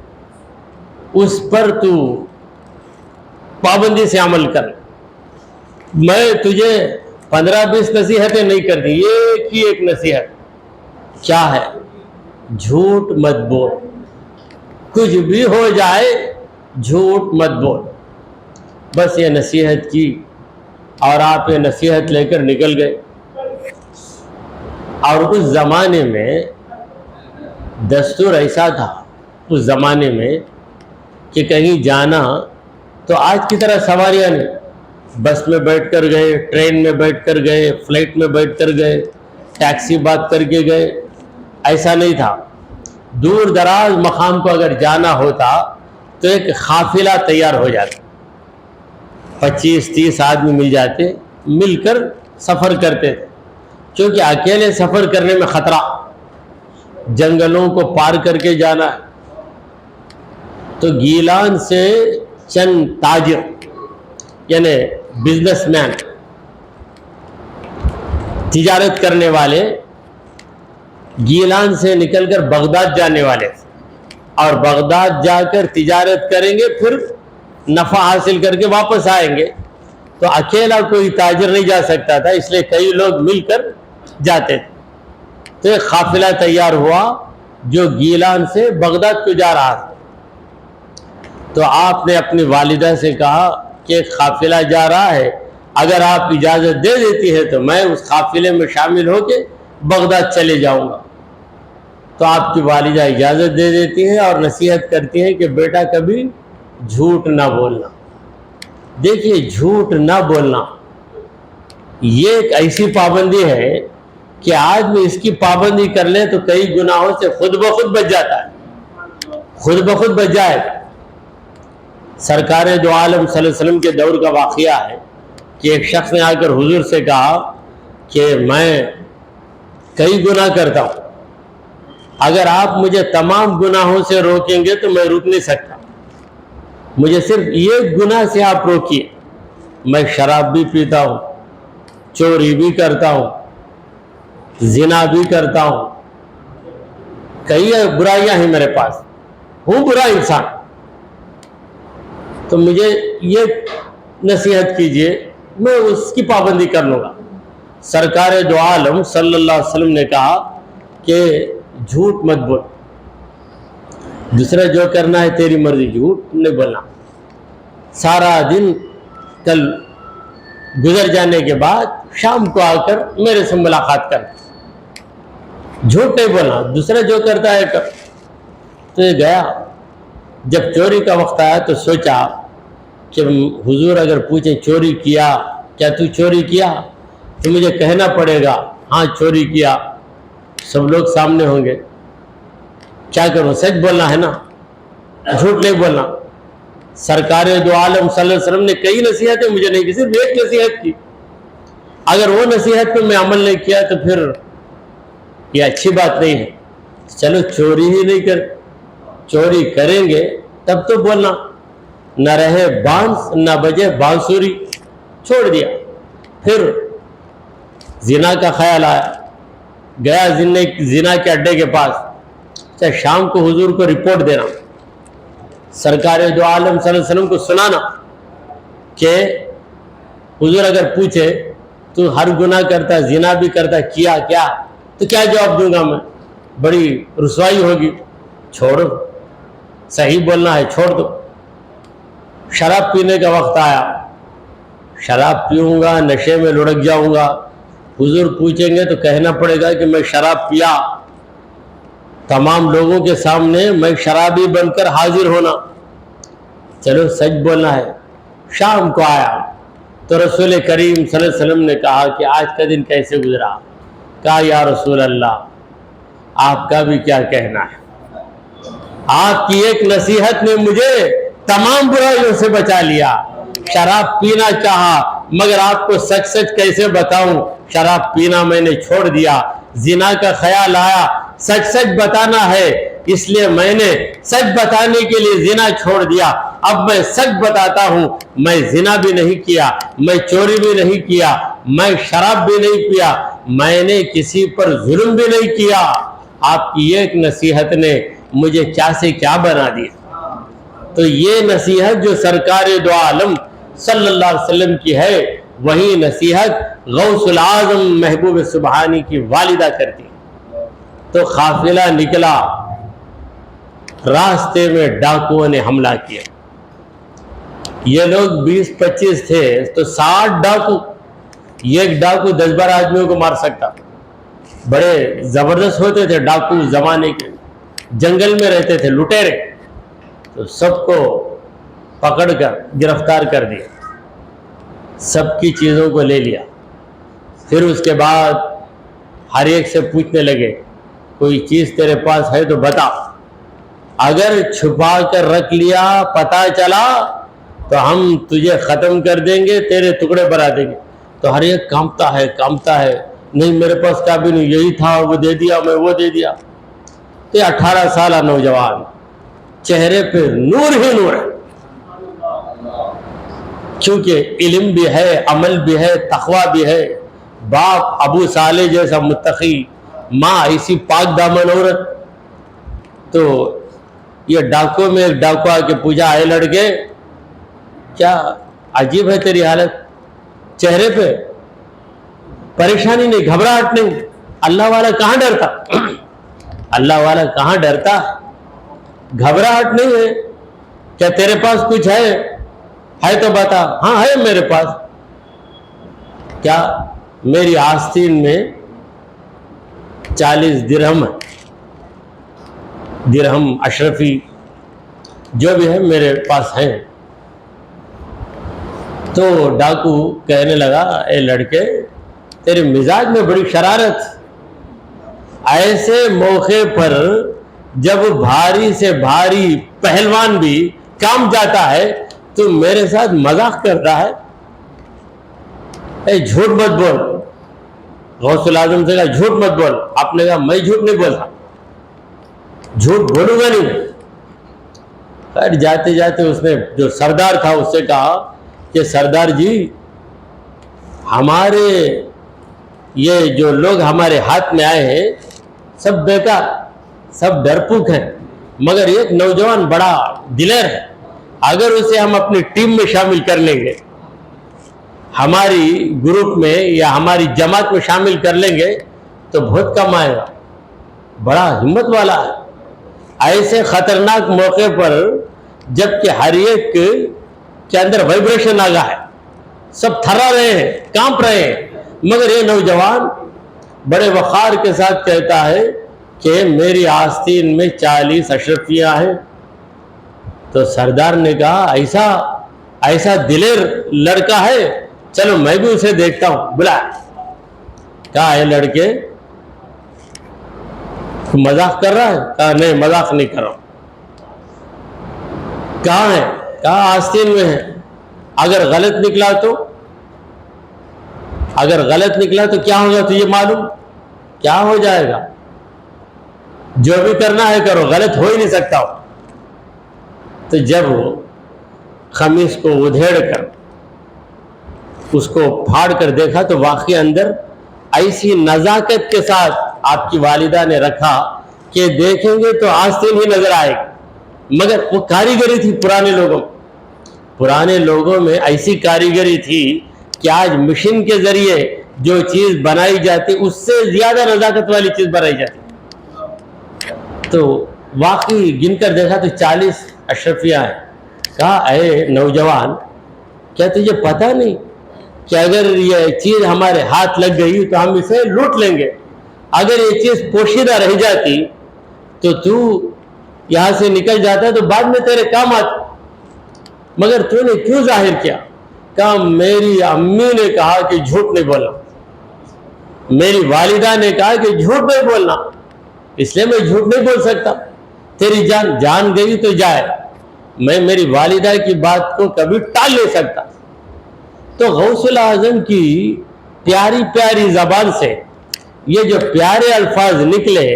اس پر تو پابندی سے عمل کر، میں تجھے 15-20 نصیحتیں نہیں کرتی، ایک ہی ایک نصیحت، کیا ہے؟ جھوٹ مت بول، کچھ بھی ہو جائے جھوٹ مت بول، بس یہ نصیحت کی، اور آپ یہ نصیحت لے کر نکل گئے۔ اور اس زمانے میں دستور ایسا تھا اس زمانے میں کہ کہیں جانا تو آج کی طرح سواریاں نہیں، بس میں بیٹھ کر گئے، ٹرین میں بیٹھ کر گئے، فلائٹ میں بیٹھ کر گئے، ٹیکسی بات کر کے گئے، ایسا نہیں تھا۔ دور دراز مقام کو اگر جانا ہوتا تو ایک قافلہ تیار ہو جاتا، 25-30 آدمی مل جاتے، مل کر سفر کرتے تھے، کیونکہ اکیلے سفر کرنے میں خطرہ، جنگلوں کو پار کر کے جانا ہے۔ تو گیلان سے چند تاجر، یعنی بزنس مین، تجارت کرنے والے، گیلان سے نکل کر بغداد جانے والے تھے، اور بغداد جا کر تجارت کریں گے، پھر نفع حاصل کر کے واپس آئیں گے۔ تو اکیلا کوئی تاجر نہیں جا سکتا تھا، اس لیے کئی لوگ مل کر جاتے تھے۔ تو ایک قافلہ تیار ہوا جو گیلان سے بغداد کو جا رہا تھا۔ تو آپ نے اپنی والدہ سے کہا کہ ایک قافلہ جا رہا ہے، اگر آپ اجازت دے دیتی ہے تو میں اس قافلے میں شامل ہو کے بغداد چلے جاؤں گا۔ تو آپ کی والدہ اجازت دے دیتی ہیں اور نصیحت کرتی ہیں کہ بیٹا کبھی جھوٹ نہ بولنا۔ دیکھیے، جھوٹ نہ بولنا یہ ایک ایسی پابندی ہے کہ آدمی اس کی پابندی کر لے تو کئی گناہوں سے خود بخود بچ جاتا ہے، خود بخود بچ جائے۔ سرکار دو عالم صلی اللہ علیہ وسلم کے دور کا واقعہ ہے کہ ایک شخص نے آ کر حضور سے کہا کہ میں کئی گناہ کرتا ہوں، اگر آپ مجھے تمام گناہوں سے روکیں گے تو میں رک نہیں سکتا، مجھے صرف ایک گناہ سے آپ روکیے۔ میں شراب بھی پیتا ہوں، چوری بھی کرتا ہوں، زنا بھی کرتا ہوں، کئی برائیاں ہیں میرے پاس، ہوں برا انسان، تو مجھے یہ نصیحت کیجئے، میں اس کی پابندی کر لوں گا۔ سرکار دو عالم صلی اللہ علیہ وسلم نے کہا کہ جھوٹ مت بول، دوسرا جو کرنا ہے تیری مرضی، جھوٹ نہیں بولنا۔ سارا دن کل گزر جانے کے بعد شام کو آ کر میرے سے ملاقات کر، جھوٹ نہیں بولنا، دوسرا جو کرتا ہے کر۔ تو یہ گیا، جب چوری کا وقت آیا تو سوچا کہ حضور اگر پوچھیں چوری کیا، کیا تو چوری کیا، تو مجھے کہنا پڑے گا ہاں چوری کیا۔ سب لوگ سامنے ہوں گے، کیا کروں؟ سچ بولنا ہے نا، جھوٹ نہیں بولنا۔ سرکار دو عالم صلی اللہ علیہ وسلم نے کئی نصیحتیں مجھے نہیں کی، صرف ایک نصیحت کی، اگر وہ نصیحت پہ میں عمل نہیں کیا تو پھر یہ اچھی بات نہیں ہے۔ چلو چوری ہی نہیں کر، چوری کریں گے تب تو بولنا، نہ رہے بانس نہ بجے بانسری، چھوڑ دیا۔ پھر زنا کا خیال آیا، گیا زنا کے اڈے کے پاس، اچھا شام کو حضور کو رپورٹ دینا، سرکار دو عالم صلی اللہ علیہ وسلم کو سنانا کہ حضور اگر پوچھے تو ہر گناہ کرتا، زنا بھی کرتا، کیا کیا، تو کیا جواب دوں گا میں؟ بڑی رسوائی ہوگی۔ چھوڑو، صحیح بولنا ہے، چھوڑ دو۔ شراب پینے کا وقت آیا، شراب پیوں گا، نشے میں لڑک جاؤں گا، حضور پوچھیں گے تو کہنا پڑے گا کہ میں شراب پیا، تمام لوگوں کے سامنے میں شرابی بن کر حاضر ہونا۔ چلو سچ بولنا ہے۔ شام کو آیا تو رسول کریم صلی اللہ علیہ وسلم نے کہا کہ آج کا دن کیسے گزرا؟ کہا یا رسول اللہ آپ کا بھی کیا کہنا ہے، آپ کی ایک نصیحت نے مجھے تمام برائیوں سے بچا لیا۔ شراب پینا چاہا مگر آپ کو سچ سچ کیسے بتاؤں، شراب پینا میں نے چھوڑ دیا۔ زنا کا خیال آیا، سچ سچ بتانا ہے، اس لیے میں نے سچ بتانے کے لیے زنا چھوڑ دیا۔ اب میں سچ بتاتا ہوں، میں زنا بھی نہیں کیا، میں چوری بھی نہیں کیا، میں شراب بھی نہیں پیا، میں نے کسی پر ظلم بھی نہیں کیا۔ آپ کی ایک نصیحت نے مجھے کیا سے کیا بنا دیا۔ تو یہ نصیحت جو سرکار دو عالم صلی اللہ علیہ وسلم کی ہے، وہی نصیحت غوث العظم محبوب سبحانی کی والدہ کرتی۔ تو قافلہ نکلا، راستے میں ڈاکوؤں نے حملہ کیا۔ یہ لوگ 20-25 تھے تو 60 ڈاکو، ایک ڈاکو 10-12 آدمیوں کو مار سکتا۔ بڑے زبردست ہوتے تھے ڈاکو زمانے کے، جنگل میں رہتے تھے، لٹیرے، تو سب کو پکڑ کر گرفتار کر دیا، سب کی چیزوں کو لے لیا۔ پھر اس کے بعد ہر ایک سے پوچھنے لگے کوئی چیز تیرے پاس ہے تو بتا، اگر چھپا کر رکھ لیا پتہ چلا تو ہم تجھے ختم کر دیں گے، تیرے ٹکڑے بنا دیں گے۔ تو ہر ایک کانپتا ہے، نہیں میرے پاس کیا بھی نہیں، یہی تھا، وہ دے دیا، میں وہ دے دیا۔ تو 18 سالہ نوجوان، چہرے پہ نور ہی نور ہے، کیونکہ علم بھی ہے، عمل بھی ہے، تقوی بھی ہے۔ باپ ابو صالح جیسا متقی، ماں ایسی پاک دامن عورت۔ تو یہ ڈاکو میں ایک ڈاکو آ کے پوچھا، اے لڑکے کیا عجیب ہے تیری حالت، چہرے پہ پریشانی نہیں، گھبراہٹ نہیں، اللہ والا کہاں ڈرتا، اللہ والا کہاں ڈرتا، گھبراہٹ نہیں ہے، کیا تیرے پاس کچھ ہے تو بتا۔ ہاں ہے میرے پاس۔ کیا؟ میری آستین میں 40 درہم ہے، درہم اشرفی جو بھی ہے میرے پاس ہیں۔ تو ڈاکو کہنے لگا، اے لڑکے تیرے مزاج میں بڑی شرارت، ایسے موقع پر جب بھاری سے بھاری پہلوان بھی کام جاتا ہے تو میرے ساتھ مذاق کرتا ہے۔ اے جھوٹ مت بول، غوث العظم سے کہا جھوٹ مت بول۔ آپ نے کہا میں جھوٹ نہیں بولتا، جھوٹ بولوں گا نہیں۔ پھر جاتے جاتے اس نے جو سردار تھا اس سے کہا کہ سردار جی، ہمارے یہ جو لوگ ہمارے ہاتھ میں آئے ہیں سب بیکار، سب ڈرپوک ہیں، مگر ایک نوجوان بڑا دلیر ہے، اگر اسے ہم اپنی ٹیم میں شامل کر لیں گے، ہماری گروپ میں یا ہماری جماعت میں شامل کر لیں گے تو بہت کم آئے گا، بڑا ہمت والا ہے۔ ایسے خطرناک موقع پر جبکہ ہر ایک کے اندر وائبریشن آ گیا ہے، سب تھرا رہے ہیں، کانپ رہے ہیں، مگر یہ نوجوان بڑے وقار کے ساتھ کہتا ہے کہ میری آستین میں 40 اشرفیاں ہیں۔ تو سردار نے کہا ایسا دلیر لڑکا ہے، چلو میں بھی اسے دیکھتا ہوں، بلا۔ کہا اے لڑکے مذاق کر رہا ہے؟ کہا نہیں مذاق نہیں کر رہا ہوں۔ کہاں ہے؟ کہا آستین میں ہے۔ اگر غلط نکلا تو کیا ہوگا تجھے معلوم؟ کیا ہو جائے گا؟ جو بھی کرنا ہے کرو، غلط ہو ہی نہیں سکتا ہو۔ تو جب وہ خمیس کو ادھیڑ کر اس کو پھاڑ کر دیکھا تو واقعی اندر ایسی نزاکت کے ساتھ آپ کی والدہ نے رکھا کہ دیکھیں گے تو آستین ہی نظر آئے گی۔ مگر وہ کاریگری تھی پرانے لوگوں میں ایسی کاریگری تھی کہ آج مشین کے ذریعے جو چیز بنائی جاتی اس سے زیادہ نزاکت والی چیز بنائی جاتی۔ تو واقعی گن کر دیکھا تو 40 اشرفیہ ہیں۔ کہا اے نوجوان، کیا تجھے پتہ نہیں کہ اگر یہ چیز ہمارے ہاتھ لگ گئی تو ہم اسے لوٹ لیں گے؟ اگر یہ چیز پوشیدہ رہ جاتی تو یہاں سے نکل جاتا تو بعد میں تیرے کام آتی، مگر تو نے کیوں ظاہر کیا؟ کہا میری امی نے کہا کہ جھوٹ نہیں بولنا، میری والدہ نے کہا کہ جھوٹ نہیں بولنا، اس لیے میں جھوٹ نہیں بول سکتا۔ تیری جان گئی تو جائے، میں میری والدہ کی بات کو کبھی ٹال نہیں سکتا۔ تو غوث الاعظم کی پیاری پیاری زبان سے یہ جو پیارے الفاظ نکلے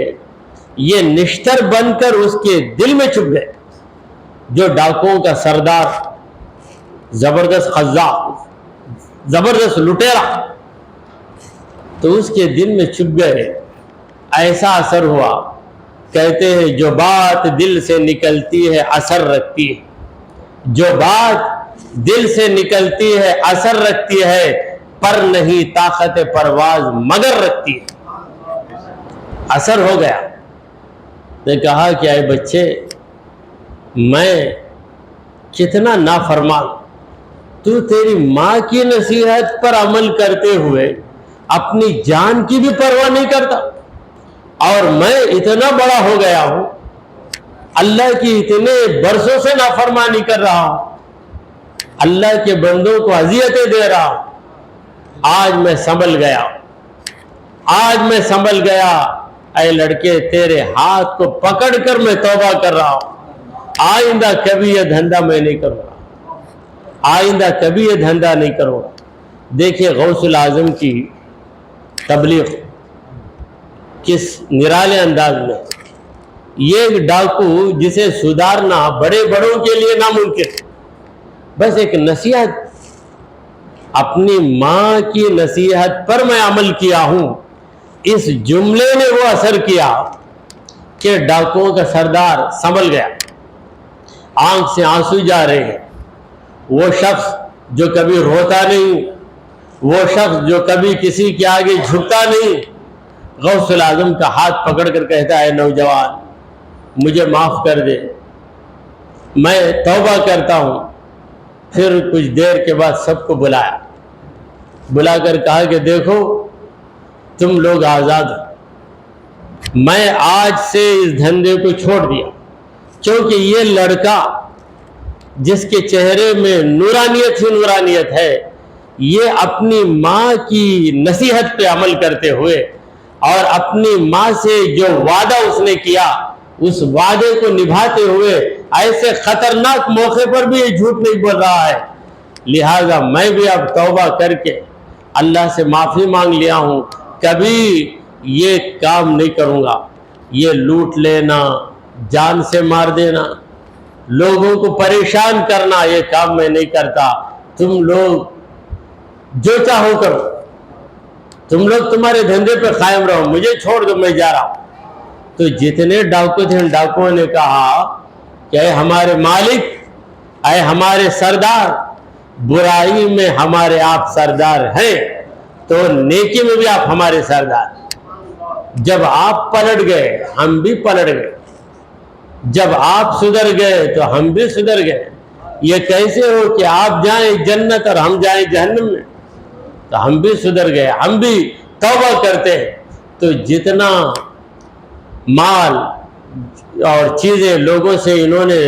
یہ نشتر بن کر اس کے دل میں چھپ گئے۔ جو ڈاکوؤں کا سردار، زبردست قذاق، زبردست لٹیرا، تو اس کے دل میں چھپ گئے۔ ایسا اثر ہوا، کہتے ہیں جو بات دل سے نکلتی ہے اثر رکھتی ہے، جو بات دل سے نکلتی ہے اثر رکھتی ہے، پر نہیں طاقت پرواز مگر رکھتی ہے۔ اثر ہو گیا۔ نے کہا کہ اے بچے، میں کتنا نافرمان، تو تیری ماں کی نصیحت پر عمل کرتے ہوئے اپنی جان کی بھی پرواہ نہیں کرتا، اور میں اتنا بڑا ہو گیا ہوں، اللہ کی اتنے برسوں سے نافرمانی کر رہا ہوں، اللہ کے بندوں کو اذیتیں دے رہا ہوں، آج میں سنبھل گیا۔ اے لڑکے، تیرے ہاتھ کو پکڑ کر میں توبہ کر رہا ہوں، آئندہ کبھی یہ دھندا میں نہیں کروں گا، دیکھیے غوث الاعظم کی تبلیغ کس نرالے انداز میں۔ یہ ڈاکو جسے سدھارنا بڑے بڑوں کے لیے ناممکن، بس ایک نصیحت، اپنی ماں کی نصیحت پر میں عمل کیا ہوں، اس جملے نے وہ اثر کیا کہ ڈاکوؤں کا سردار سنبھل گیا، آنکھ سے آنسو جا رہے ہیں۔ وہ شخص جو کبھی روتا نہیں، وہ شخص جو کبھی کسی کے آگے جھکتا نہیں، غوث الاعظم کا ہاتھ پکڑ کر کہتا ہے نوجوان مجھے معاف کر دے، میں توبہ کرتا ہوں۔ پھر کچھ دیر کے بعد سب کو بلا کر کہا کہ دیکھو تم لوگ آزاد ہو، میں آج سے اس دھندے کو چھوڑ دیا، کیونکہ یہ لڑکا جس کے چہرے میں نورانیت ہی نورانیت ہے، یہ اپنی ماں کی نصیحت پہ عمل کرتے ہوئے اور اپنی ماں سے جو وعدہ اس نے کیا اس وعدے کو نبھاتے ہوئے ایسے خطرناک موقع پر بھی یہ جھوٹ نہیں بول رہا ہے، لہٰذا میں بھی اب توبہ کر کے اللہ سے معافی مانگ لیا ہوں، کبھی یہ کام نہیں کروں گا، یہ لوٹ لینا، جان سے مار دینا، لوگوں کو پریشان کرنا، یہ کام میں نہیں کرتا، تم لوگ جو چاہو کرو، تم لوگ تمہارے دھندے پہ قائم رہو، مجھے چھوڑ دو، میں جا رہا ہوں۔ تو جتنے ڈاکو تھے ان ڈاکوؤں نے کہا کہ اے ہمارے مالک، اے ہمارے سردار، برائی میں ہمارے آپ سردار ہیں تو نیکی میں بھی آپ ہمارے سردار۔ جب آپ پلٹ گئے ہم بھی پلٹ گئے، جب آپ سدھر گئے تو ہم بھی سدھر گئے، یہ کیسے ہو کہ آپ جائیں جنت اور ہم جائیں جہنم میں؟ تو ہم بھی سدھر گئے، ہم بھی توبہ کرتے ہیں۔ تو جتنا مال اور چیزیں لوگوں سے انہوں نے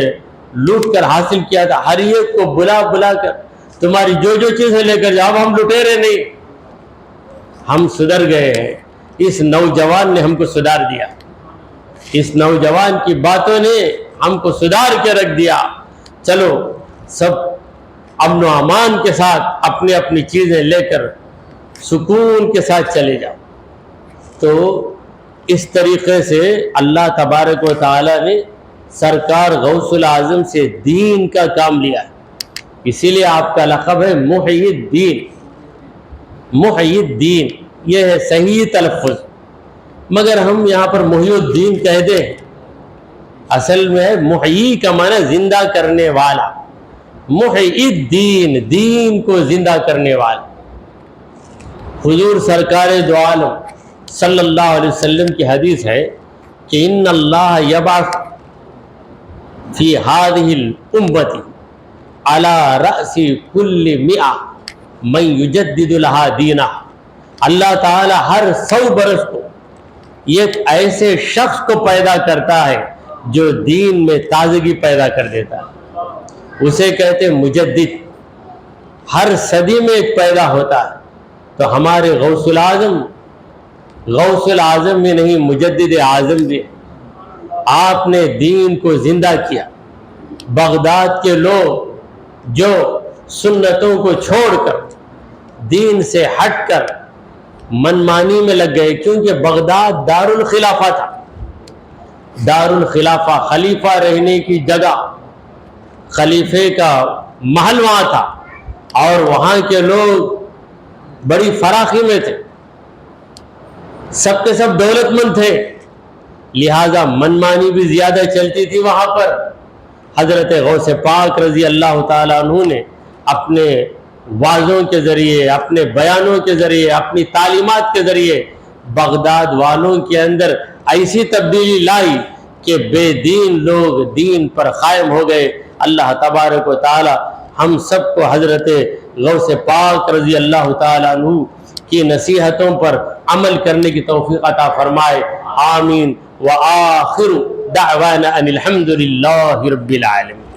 لوٹ کر حاصل کیا تھا، ہر ایک کو بلا کر تمہاری جو چیزیں لے کر جاؤ، ہم لٹیرے نہیں، ہم سدھر گئے ہیں۔ اس نوجوان نے ہم کو سدھار دیا، اس نوجوان کی باتوں نے ہم کو سدھار کے رکھ دیا. چلو سب امن و امان کے ساتھ اپنی اپنی چیزیں لے کر سکون کے ساتھ چلے جاؤ. تو اس طریقے سے اللہ تبارک و تعالی نے سرکار غوث العظم سے دین کا کام لیا ہے. اسی لیے آپ کا لقب ہے محی الدین. محی الدین یہ ہے صحیح تلفظ، مگر ہم یہاں پر محی الدین کہہ دیں، اصل میں ہے محیی کا معنی زندہ کرنے والا. محی الدین، دین کو زندہ کرنے والا. حضور سرکار دو عالم صلی اللہ علیہ وسلم کی حدیث ہے کہ ان اللہ یبعث فی هذه الامة على رأس كل 100 من یجدد لها دینها. اللہ تعالی ہر 100 برس کو ایک ایسے شخص کو پیدا کرتا ہے جو دین میں تازگی پیدا کر دیتا ہے. اسے کہتے ہیں مجدد. ہر صدی میں ایک پیدا ہوتا ہے. تو ہمارے غوث العظم میں نہیں، مجدد اعظم بھی. آپ نے دین کو زندہ کیا. بغداد کے لوگ جو سنتوں کو چھوڑ کر دین سے ہٹ کر منمانی میں لگ گئے، کیونکہ بغداد دار الخلافہ تھا. دار الخلافہ، خلیفہ رہنے کی جگہ، خلیفے کا محل وہاں تھا، اور وہاں کے لوگ بڑی فراخی میں تھے، سب کے سب دولت مند تھے، لہذا منمانی بھی زیادہ چلتی تھی وہاں پر. حضرت غوث پاک رضی اللہ تعالیٰ عنہ نے اپنے وعظوں کے ذریعے، اپنے بیانوں کے ذریعے، اپنی تعلیمات کے ذریعے بغداد والوں کے اندر ایسی تبدیلی لائی کہ بے دین لوگ دین پر قائم ہو گئے. اللہ تبارک و تعالی ہم سب کو حضرت غوث پاک رضی اللہ تعالیٰ عنہ کی نصیحتوں پر عمل کرنے کی توفیق عطا فرمائے. آمین. وآخر دعوانا ان الحمد للہ رب العالمین.